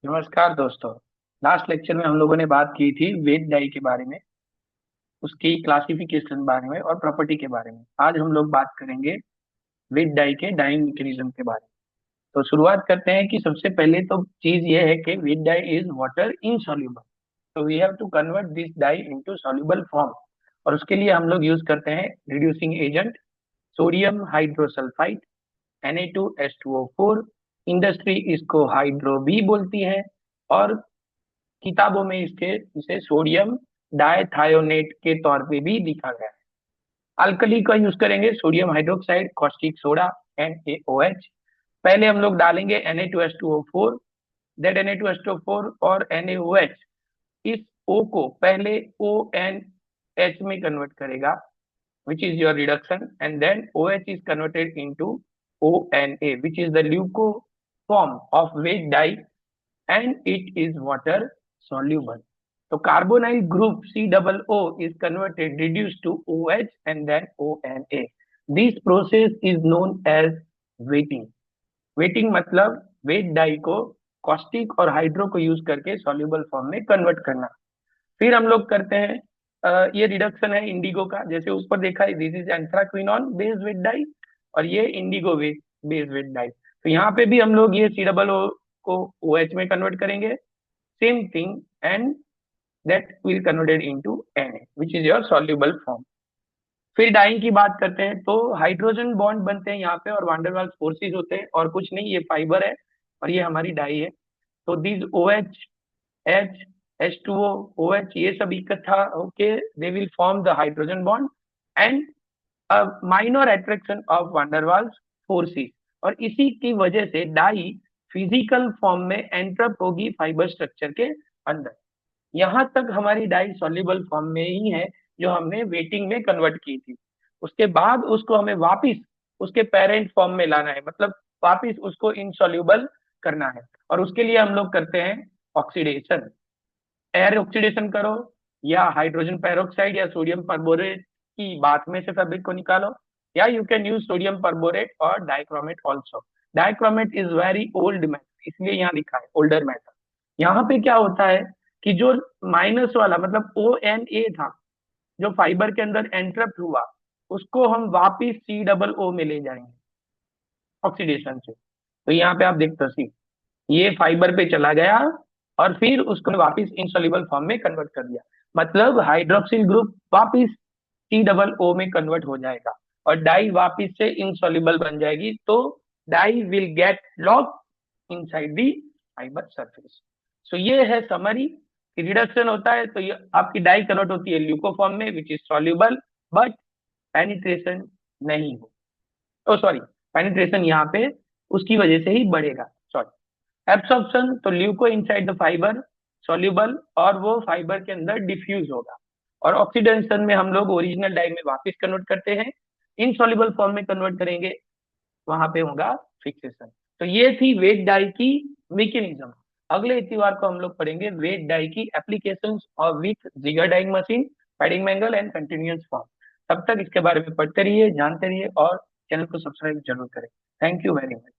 नमस्कार दोस्तों। Last lecture में हम लोगों ने बात की थी वेट डाई के बारे में, उसकी क्लासिफिकेशन बारे में और प्रॉपर्टी के बारे में। आज हम लोग बात करेंगे वेट डाई के डाइंग मैकेनिज्म के बारे में। तो शुरुआत करते हैं कि सबसे पहले तो चीज ये है कि vat dye is water insoluble. तो we have to convert this dye into soluble form, और उसके लिए हम लोग यूज करते हैं reducing agent sodium hydrosulphide Na2H2O4। Industry इसको हाइड्रो बी बोलती है, और किताबों में इसके इसे सोडियम डायथायोनेट के तौर पे भी लिखा गया है। अल्कली का यूज करेंगे sodium hydroxide caustic soda NaOH। पहले हम लोग डालेंगे Na2H2O4, दैट Na2H2O4 और NaOH इस O को पहले ONH में कन्वर्ट करेगा, which is your reduction, and then OH is converted into ONA, which is the leucoform of weight dye, and it is water soluble. So carbonyl group COO is converted, reduced to OH and then ONA. This process is known as weighting. Waiting मतलब wait die को caustic और hydro को use करके soluble form में convert करना। फिर हम लोग करते हैं ये रिडक्शन है इंडिगो का, जैसे उस पर देखा है, this is anthraquinone based vat dye, और ये इंडिगो बेस्ड वेट डाई। तो यहाँ पे भी हम लोग ये COO को OH में कन्वर्ट करेंगे, same thing, and that will converted into Na, which is your soluble form. फिर डाइंग की बात करते हैं तो हाइड्रोजन बॉन्ड बनते हैं यहाँ पे, और वांडर वाल्स फोर्सेज होते हैं, और कुछ नहीं, ये फाइबर है और ये हमारी डाई है। तो this OH H H2O OH ये सब इकट्ठा होके they will form the hydrogen bond and minor attraction of van der Waals forces, और इसी की वजह से डाई फिजिकल फॉर्म में एंट्रप होगी फाइबर स्ट्रक्चर के अंदर। यहाँ तक हमारी डाई सॉल्युबल फॉर्म में ही है, जो हमने वेटिंग में कन्वर्ट की थी। उसके बाद उसको हमें वापिस उसके पेरेंट फॉर्म में लाना है, मतलब वापिस उसको इनसॉल्युबल करना है, और उसके लिए हम लोग करते हैं ऑक्सीडेशन। एयर ऑक्सीडेशन करो, या हाइड्रोजन पेरोक्साइड या सोडियम परबोरेट की बात में से फैब्रिक को निकालो, या you can use sodium perborate और dichromate also. Dichromate is very old method, इसलिए यहाँ लिखा है ओल्डर मेथड। यहाँ पे क्या होता है कि जो माइनस वाला मतलब ONA था, जो फाइबर के अंदर एंट्रप्ट हुआ, उसको हम वापिस COO में ले जाएंगे ऑक्सीडेशन से। तो यहाँ पे आप देखते हो, ये फाइबर पे चला गया और फिर उसको वापस इनसॉल्युबल फॉर्म में कन्वर्ट कर दिया, मतलब हाइड्रोक्सिल ग्रुप वापस COO में कन्वर्ट हो जाएगा और डाई वापस से इनसॉल्युबल बन जाएगी। तो dye will get lock inside the fibre surface. So ये है समरी। रिडक्शन होता है तो ये आपकी डाई कन्वर्ट होती है ल्यूको फॉर्म में, which is soluble, but penetration नहीं हो, ओ सॉरी, पेनिट्रेशन यहाँ पे उसकी वजह से ही बढ़ेगा, सॉरी। एब्सॉर्प्शन तो leuco inside the fibre soluble, और वो फाइबर के अंदर डिफ्यूज होगा। और ऑक्सीडेशन में हम लोग ओरिजिनल डाई में वापस कन्वर्ट करते हैं, इनसॉल्युबल फॉर्म में कन्वर्ट करेंगे, वहां पे होगा फिक्सेशन। तो ये थी वेट डाई की मैकेनिज्म। अगले इतवार को हम लोग पढ़ेंगे वेट डाई की एप्लीकेशंस और with jigger dyeing machine, padding mangle and continuous form. तब तक इसके बारे में पढ़ते रहिए, जानते रहिए, और चैनल को सब्सक्राइब जरूर करें। Thank you very much.